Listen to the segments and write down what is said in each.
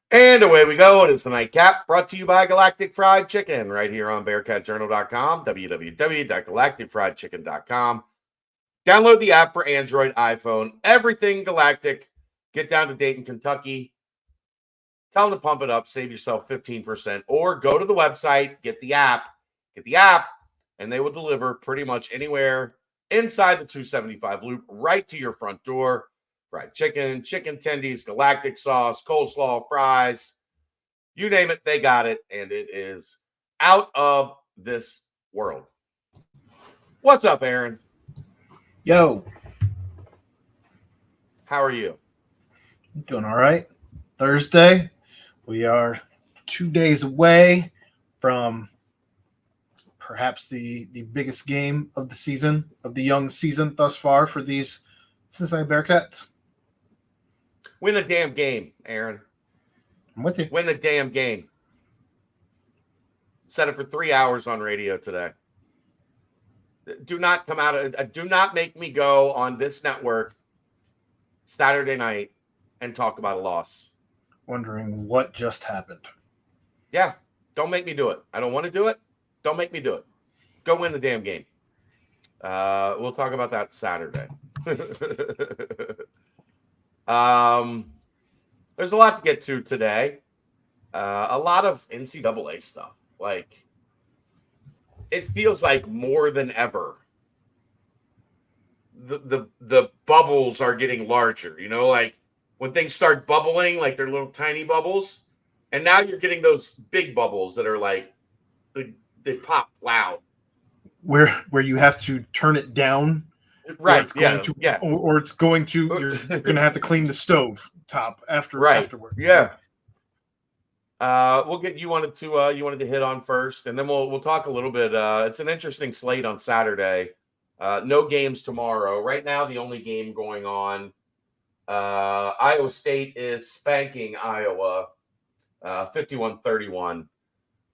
And away we go. It is the Nightcap, brought to you by Galactic Fried Chicken, right here on BearcatJournal.com, www.galacticfriedchicken.com. Download the app for Android, iPhone, everything Galactic. Get down to Dayton, Kentucky. Tell them to pump it up, save yourself 15%, or go to the website, get the app, and they will deliver pretty much anywhere inside the 275 loop, right to your front door. Fried chicken, chicken tendies, galactic sauce, coleslaw, fries, you name it, they got it, and it is out of this world. What's up, Aaron? Yo. How are you? Doing all right. Thursday. We are 2 days away from perhaps the biggest game of the season, of the young season thus far for these Cincinnati Bearcats. Win the damn game, Aaron. I'm with you. Win the damn game. Set it for 3 hours on radio today. Do not come out. Do not make me go on this network Saturday night and talk about a loss. Wondering what just happened. Yeah, don't make me do it. I don't want to do it. Don't make me do it. Go win the damn game. We'll talk about that Saturday. There's a lot to get to today. A lot of NCAA stuff. Like, it feels like more than ever the bubbles are getting larger. You know, like when things start bubbling, like they're little tiny bubbles, and now you're getting those big bubbles that are like they pop loud. Where you have to turn it down. Right. Or it's going to you're going to have to clean the stove top afterwards. Yeah. We'll get you wanted to hit on first, and then we'll talk a little bit. It's an interesting slate on Saturday. No games tomorrow. Right now, the only game going on, Iowa State is spanking Iowa 51-31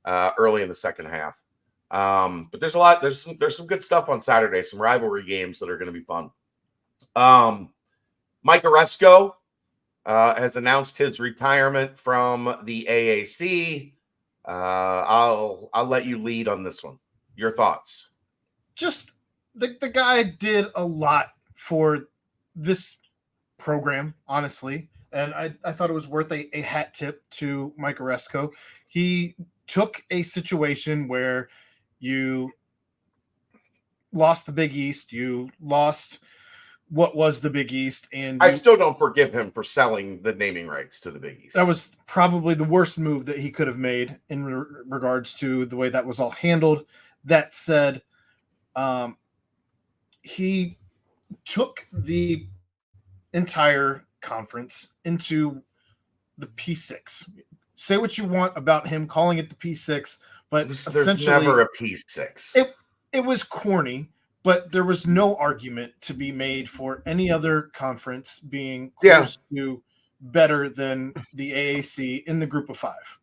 early in the second half. But there's a lot. There's some good stuff on Saturday. Some rivalry games that are going to be fun. Mike Aresco has announced his retirement from the AAC. I'll let you lead on this one. Your thoughts? Just the guy did a lot for this program, honestly, and I thought it was worth a hat tip to Mike Aresco. He took a situation where you lost the Big East, you lost what was the Big East, and I still don't forgive him for selling the naming rights to the Big East. That was probably the worst move that he could have made in regards to the way that was all handled. That said, he took the entire conference into the P6. Say what you want about him calling it the P6, but there's never a P6. It was corny, but there was no argument to be made for any other conference being close to better than the AAC in the group of five.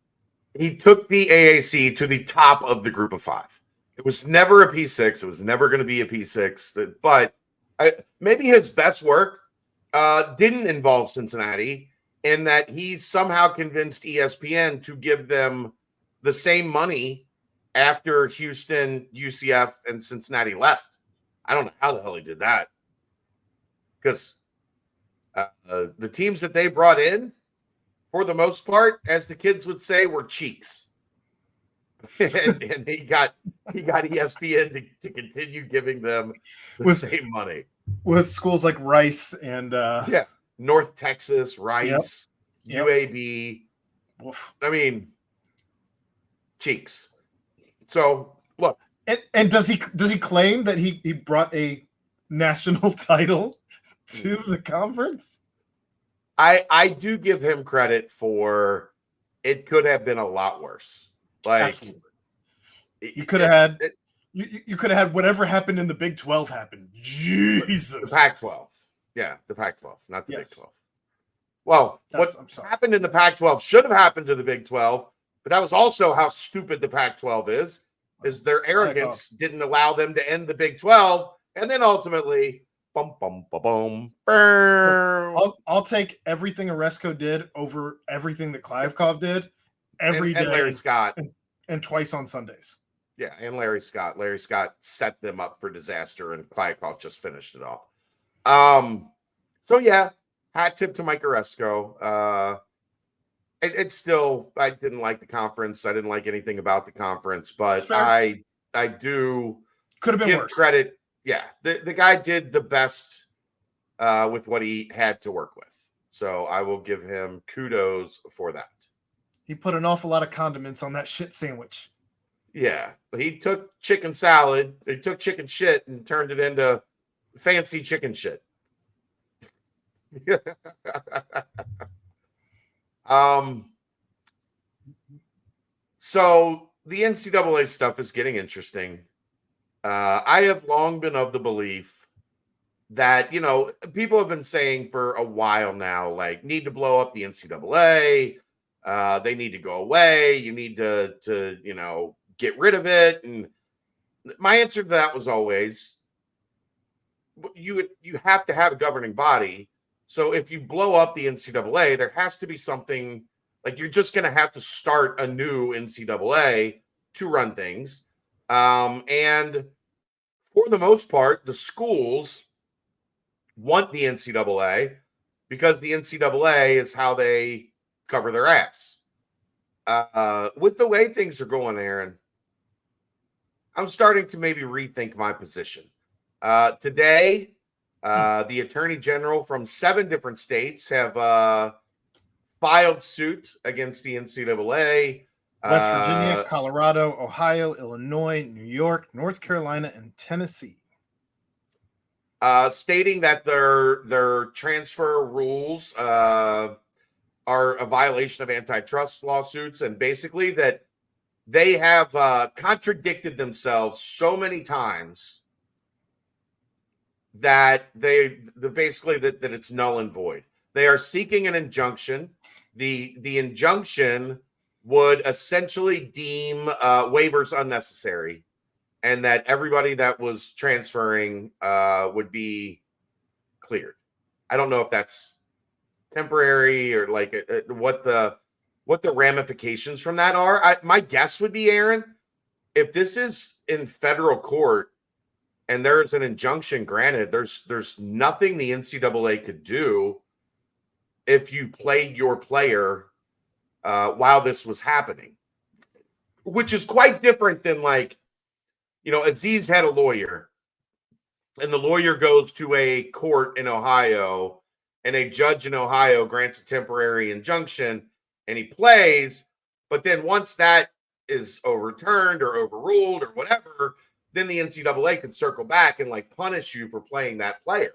He took the AAC to the top of the group of five. It was never a P6. It was never going to be a P6. But maybe his best work didn't involve Cincinnati, in that he somehow convinced ESPN to give them the same money after Houston, UCF, and Cincinnati left. I don't know how the hell he did that, because the teams that they brought in, for the most part, as the kids would say, were cheeks. and he got ESPN to continue giving them the same money. With schools like Rice and North Texas, Rice, UAB. Oof. I mean, cheeks. So look. And does he claim that he brought a national title to the conference? I do give him credit for it could have been a lot worse. Like, absolutely. You could have had you could have had whatever happened in the Big 12 happen. Jesus. The Pac-12. Yeah, the Pac-12, not the Big 12. Well, what happened in the Pac-12 should have happened to the Big 12, but that was also how stupid the Pac-12 is their arrogance didn't allow them to end the Big 12, and then ultimately Bum, bum, ba, bum. Brr. I'll take everything Aresco did over everything that Clivekov did every day And Larry Scott. and twice on Sundays. Yeah, and Larry Scott. Larry Scott set them up for disaster, and Klyakov just finished it off. So yeah, hat tip to Mike Aresco. It's still, I didn't like the conference. I didn't like anything about the conference, but I do could have been give worse. credit. Yeah, the guy did the best with what he had to work with. So I will give him kudos for that. He put an awful lot of condiments on that shit sandwich. Yeah, he took chicken salad, he took chicken shit and turned it into fancy chicken shit. So the NCAA stuff is getting interesting. I have long been of the belief that, people have been saying for a while now, like, need to blow up the NCAA. They need to go away. You need to get rid of it. And my answer to that was always, you have to have a governing body. So if you blow up the NCAA, there has to be something, like, you're just going to have to start a new NCAA to run things. And for the most part, the schools want the NCAA because the NCAA is how they cover their ass. With the way things are going, Aaron, I'm starting to maybe rethink my position. Today, the attorney general from 7 different states have filed suit against the NCAA. West Virginia, Colorado, Ohio, Illinois, New York, North Carolina, and Tennessee. Stating that their transfer rules are a violation of antitrust lawsuits, and basically that they have contradicted themselves so many times that basically that it's null and void. They are seeking an injunction. The injunction would essentially deem waivers unnecessary, and that everybody that was transferring would be cleared. I don't know if that's temporary or like what the ramifications from that are. My guess would be, Aaron, if this is in federal court and there's an injunction granted, there's nothing the NCAA could do if you played your player while this was happening, which is quite different than, like, Aziz had a lawyer, and the lawyer goes to a court in Ohio, and a judge in Ohio grants a temporary injunction, and he plays. But then once that is overturned or overruled or whatever, then the NCAA could circle back and, like, punish you for playing that player.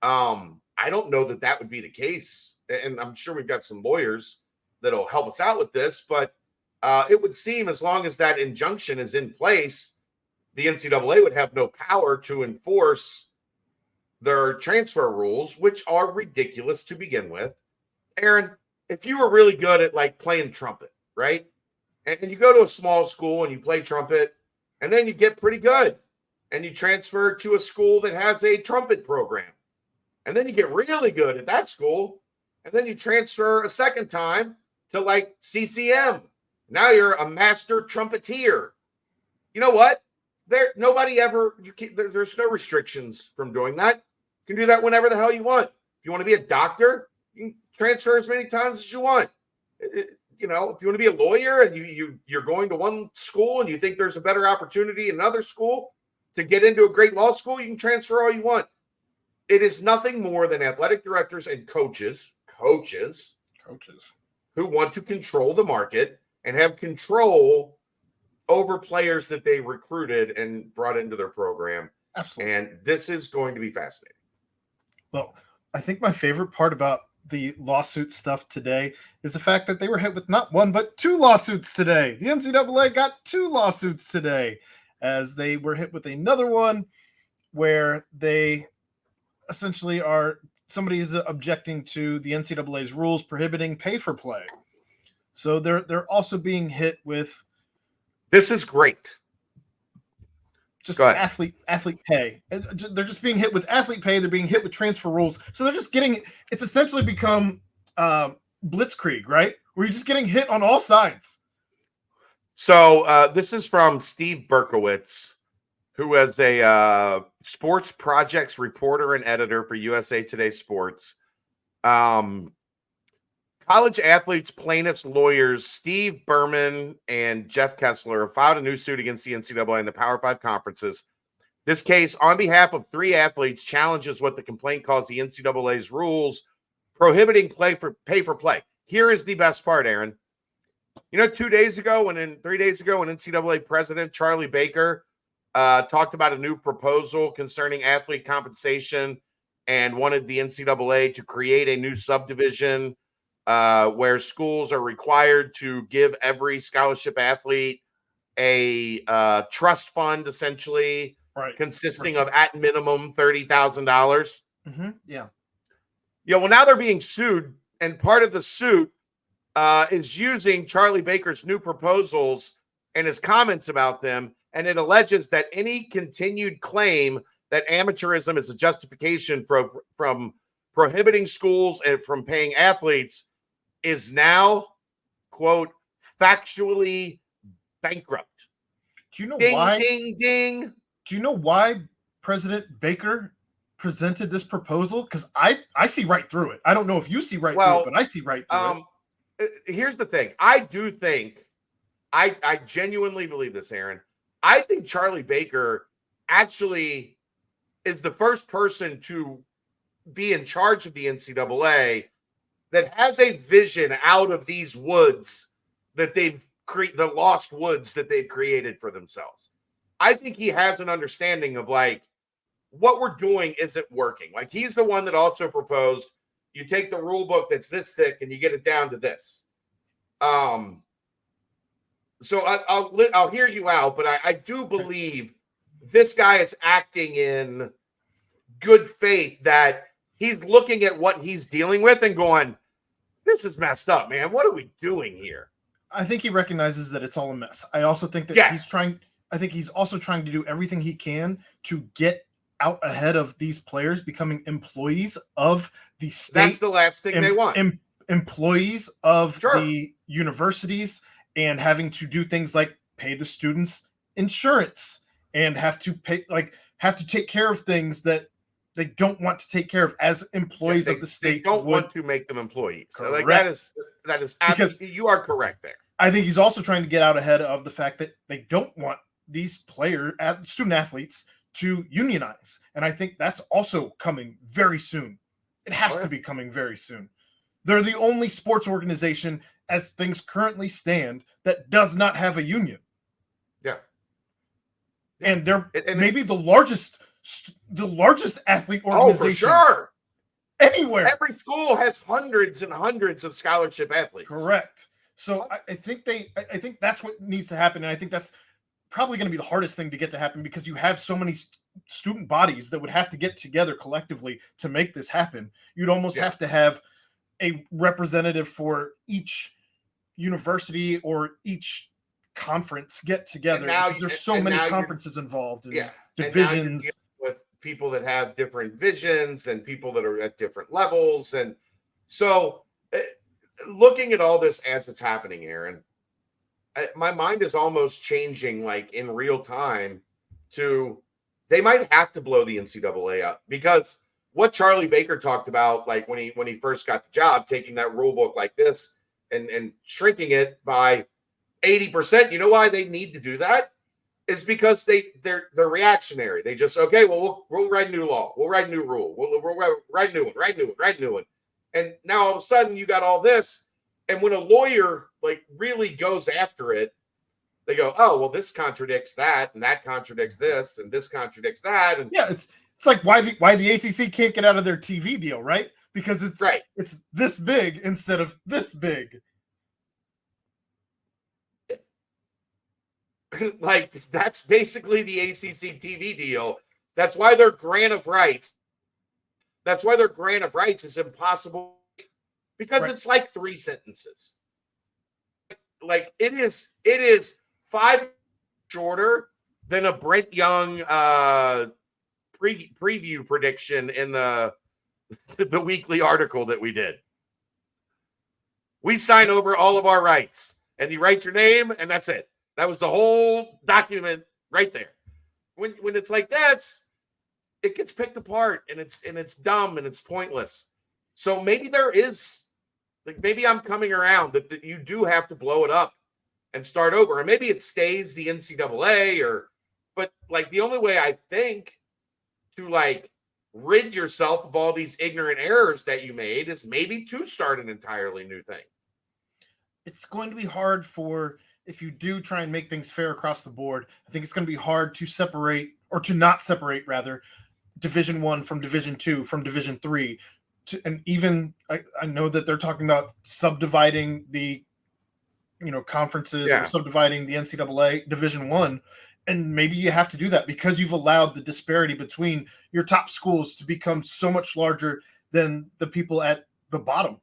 I don't know that would be the case, and I'm sure we've got some lawyers that'll help us out with this, but it would seem as long as that injunction is in place, the NCAA would have no power to enforce their transfer rules, which are ridiculous to begin with. Aaron, if you were really good at, like, playing trumpet, right? And you go to a small school and you play trumpet, and then you get pretty good, and you transfer to a school that has a trumpet program, and then you get really good at that school, and then you transfer a second time to, like, CCM. Now you're a master trumpeter. You know what? There's no restrictions from doing that. You can do that whenever the hell you want. If you want to be a doctor, you can transfer as many times as you want. If you want to be a lawyer and you're going to one school and you think there's a better opportunity in another school to get into a great law school, you can transfer all you want. It is nothing more than athletic directors and coaches who want to control the market and have control over players that they recruited and brought into their program. Absolutely. And this is going to be fascinating. Well, I think my favorite part about the lawsuit stuff today is the fact that they were hit with not one, but 2 lawsuits today. The NCAA got 2 lawsuits today, as they were hit with another one where they essentially somebody is objecting to the NCAA's rules prohibiting pay for play. So they're also being hit with. This is great. just athlete pay. They're just being hit with athlete pay. They're being hit with transfer rules. So they're just getting, it's essentially become blitzkrieg, right? Where you're just getting hit on all sides. So this is from Steve Berkowitz, who is a sports projects reporter and editor for USA Today Sports. College athletes, plaintiffs, lawyers, Steve Berman and Jeff Kessler have filed a new suit against the NCAA and the Power 5 conferences. This case, on behalf of 3 athletes, challenges what the complaint calls the NCAA's rules prohibiting pay for play. Here is the best part, Aaron. 3 days ago, when NCAA President Charlie Baker talked about a new proposal concerning athlete compensation and wanted the NCAA to create a new subdivision where schools are required to give every scholarship athlete a trust fund, essentially, consisting of at minimum $30,000. Yeah. Well, now they're being sued, and part of the suit is using Charlie Baker's new proposals and his comments about them, and it alleges that any continued claim that amateurism is a justification from prohibiting schools and from paying athletes is now, quote, factually bankrupt. Do you know ding, why? Ding, ding. Do you know why President Baker presented this proposal? Because I see right through it. I don't know if you see right through it, but I see right through it. Here's the thing. I do think, I genuinely believe this, Aaron. I think Charlie Baker actually is the first person to be in charge of the NCAA that has a vision out of these woods that they've created, the lost woods that they've created for themselves. I think he has an understanding of like what we're doing isn't working. Like he's the one that also proposed you take the rule book that's this thick and you get it down to this. So I'll hear you out, but I do believe this guy is acting in good faith that he's looking at what he's dealing with and going, this is messed up, man. What are we doing here? I think he recognizes that it's all a mess. I also think that he's also trying to do everything he can to get out ahead of these players becoming employees of the state. That's the last thing they want. Employees of the universities and having to do things like pay the students insurance and have to take care of things that they don't want to take care of as employees of the state. They don't want to make them employees. So like that is absolutely, you are correct there. I think he's also trying to get out ahead of the fact that they don't want these student athletes to unionize. And I think that's also coming very soon. It has to be coming very soon. They're the only sports organization as things currently stand that does not have a union. Yeah. And they're maybe the largest athlete organization. Oh, for sure. Anywhere. Every school has hundreds and hundreds of scholarship athletes. Correct. So I think that's what needs to happen. And I think that's probably going to be the hardest thing to get to happen because you have so many student bodies that would have to get together collectively to make this happen. You'd almost have to have a representative for each university or each conference get together because there's so many conferences involved and divisions with people that have different visions and people that are at different levels. And so looking at all this as it's happening, Aaron, my mind is almost changing like in real time to they might have to blow the NCAA up because what Charlie Baker talked about, like when he first got the job, taking that rule book like this and shrinking it by 80%. You know why they need to do that? Is because they're reactionary. They just we'll write a new law, we'll write a new rule, we'll write a new one. And now all of a sudden you got all this, and when a lawyer like really goes after it, they go, oh well, this contradicts that, and that contradicts this, and this contradicts that, and it's like why the ACC can't get out of their TV deal, right? Because it's this big instead of this big. Like that's basically the ACC TV deal. That's why their grant of rights. That's why their grant of rights is impossible because it's like 3 sentences. Like it is 5 shorter than a Brent Young preview prediction in the weekly article that we did. We sign over all of our rights, and you write your name, and that's it. That was the whole document right there. When it's like this, it gets picked apart, and it's dumb and it's pointless. So maybe there is, like, maybe I'm coming around that you do have to blow it up and start over, and maybe it stays the NCAA but like the only way I think to like rid yourself of all these ignorant errors that you made is maybe to start an entirely new thing. It's going to be hard if you do try and make things fair across the board. I think it's going to be hard to separate, or to not separate rather, Division I from Division II from Division III. And even I know that they're talking about subdividing the conferences, or subdividing the NCAA Division I. And maybe you have to do that because you've allowed the disparity between your top schools to become so much larger than the people at the bottom.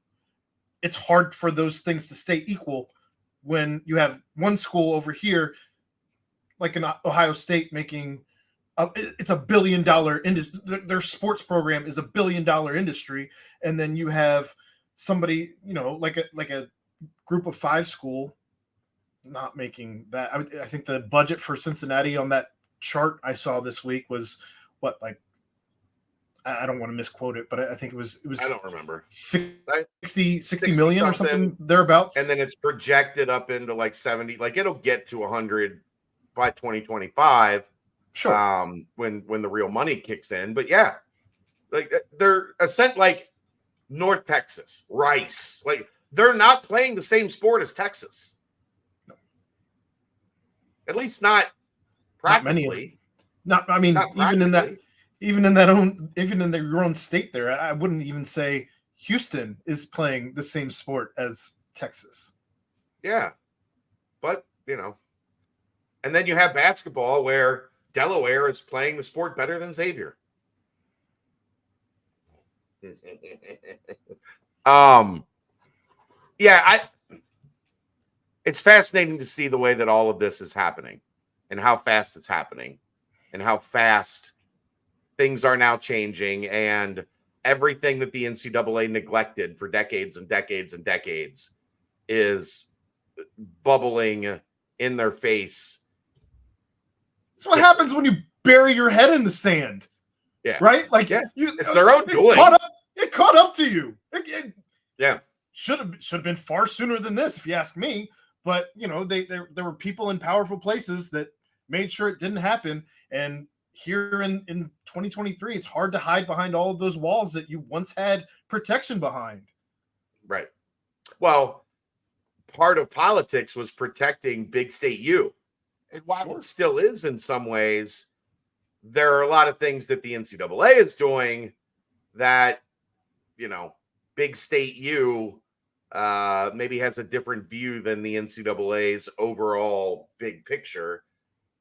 It's hard for those things to stay equal when you have one school over here, like in Ohio State, making it's $1 billion industry. Their sports program is $1 billion industry, and then you have somebody, like a group of 5 school not making that. I think the budget for Cincinnati on that chart I saw this week was what, like, I don't want to misquote it, but I think it was I don't remember 60 million or something thereabouts. And then it's projected up into like 70, like it'll get to 100 by 2025. Sure. When the real money kicks in. But yeah, like they're like North Texas, Rice, like they're not playing the same sport as Texas. No. At least not practically. Even in your own state there, I wouldn't even say Houston is playing the same sport as Texas. Yeah. But, and then you have basketball where Delaware is playing the sport better than Xavier. It's fascinating to see the way that all of this is happening and how fast it's happening and how fast things are now changing, and everything that the NCAA neglected for decades and decades and decades is bubbling in their face. That's what happens when you bury your head in the sand. Yeah. Right? Like, it's their own doing. It caught up to you. Yeah. Should have been far sooner than this, if you ask me. But, there were people in powerful places that made sure it didn't happen. And here in 2023, it's hard to hide behind all of those walls that you once had protection behind. Right. Well, part of politics was protecting Big State U. And while it still is in some ways, there are a lot of things that the NCAA is doing that, Big State U maybe has a different view than the NCAA's overall big picture.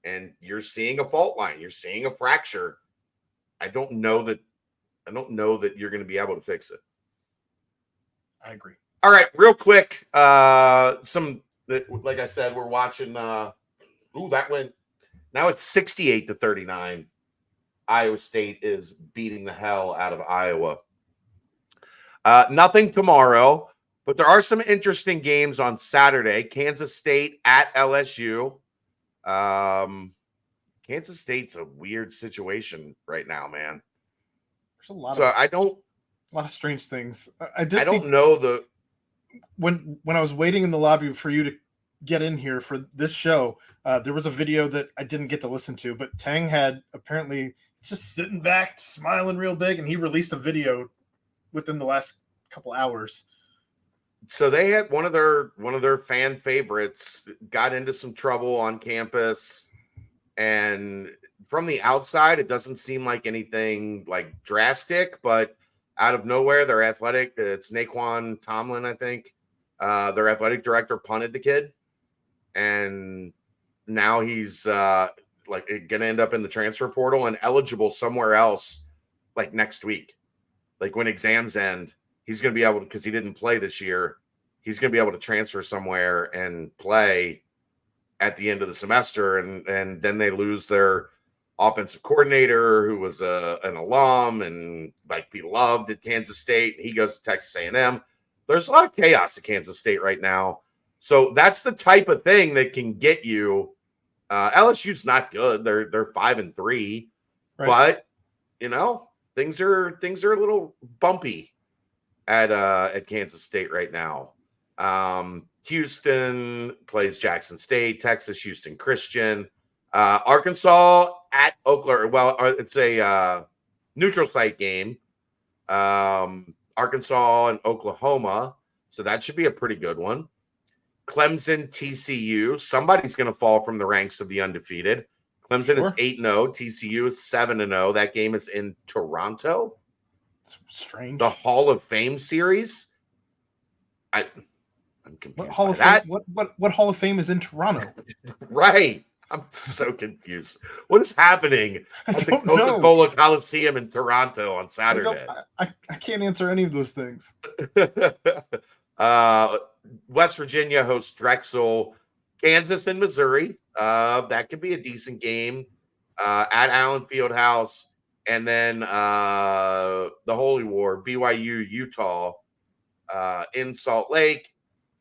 And you're seeing a fault line. You're seeing a fracture. I don't know that you're going to be able to fix it. I agree. All right, real quick. Like I said, we're watching. That went. Now it's 68-39. Iowa State is beating the hell out of Iowa. Nothing tomorrow, but there are some interesting games on Saturday. Kansas State at LSU. Kansas State's a weird situation right now, man. There's a lot of strange things. When I was waiting in the lobby for you to get in here for this show, there was a video that I didn't get to listen to, but Tang had apparently just sitting back, smiling real big, and he released a video within the last couple hours. So they had one of their fan favorites got into some trouble on campus, and from the outside, it doesn't seem like anything like drastic, but out of nowhere, their athletic, it's Naquan Tomlin, I think, their athletic director punted the kid, and now he's going to end up in the transfer portal and eligible somewhere else like next week. Like when exams end, he's going to be able to, because he didn't play this year, he's going to be able to transfer somewhere and play at the end of the semester, and then they lose their offensive coordinator, who was an alum and like beloved at Kansas State. He goes to Texas A&M. There's a lot of chaos at Kansas State right now. So that's the type of thing that can get you. LSU's not good. They're 5-3, Right. but things are a little bumpy at Kansas State right now. Houston plays Jackson State, Texas, Houston Christian, Arkansas at Oklahoma. Well, it's a neutral site game. Arkansas and Oklahoma. So that should be a pretty good one. Clemson, TCU. Somebody's going to fall from the ranks of the undefeated. Clemson is 8-0. TCU is 7-0. That game is in Toronto. It's strange. The Hall of Fame series. I'm confused. What Hall by of that. Fame? What Hall of Fame is in Toronto? Right. I'm so confused. What is happening at the Coca-Cola Coliseum in Toronto on Saturday? I can't answer any of those things. West Virginia hosts Drexel, Kansas and Missouri. That could be a decent game at Allen Fieldhouse. And then the Holy War, BYU, Utah in Salt Lake,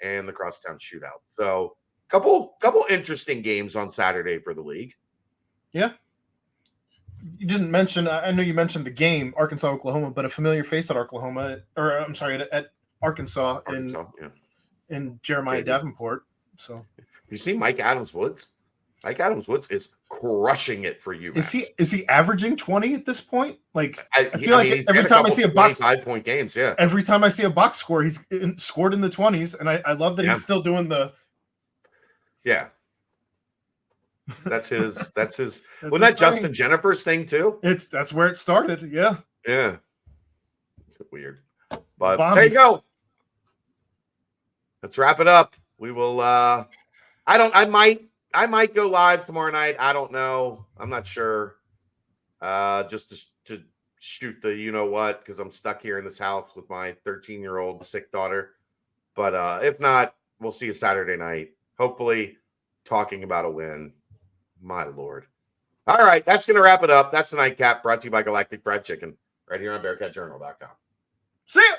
and the Crosstown Shootout. So couple interesting games on Saturday for the league. Yeah. You didn't mention, I know you mentioned the game, Arkansas, Oklahoma, but a familiar face at Oklahoma, or I'm sorry, at Arkansas in Jeremiah Davenport. So you see Mike Adams-Woods? Mike Adams-Woods is crushing it for you. Is he averaging 20 at this point? Like I feel like every time I see a box 5-point games, every time I see a box score, he's scored in the 20s, and I love that he's still doing the. Yeah. That's his. Wasn't that Justin Jennifer's thing too? That's where it started. Yeah. Yeah. Weird. But there you go. Let's wrap it up. We will I might go live tomorrow night. I don't know. I'm not sure. Just to shoot the what, because I'm stuck here in this house with my 13-year-old sick daughter. But if not, we'll see you Saturday night. Hopefully talking about a win. My Lord. All right, that's going to wrap it up. That's the Nightcap, brought to you by Galactic Fried Chicken, right here on BearcatJournal.com. See ya!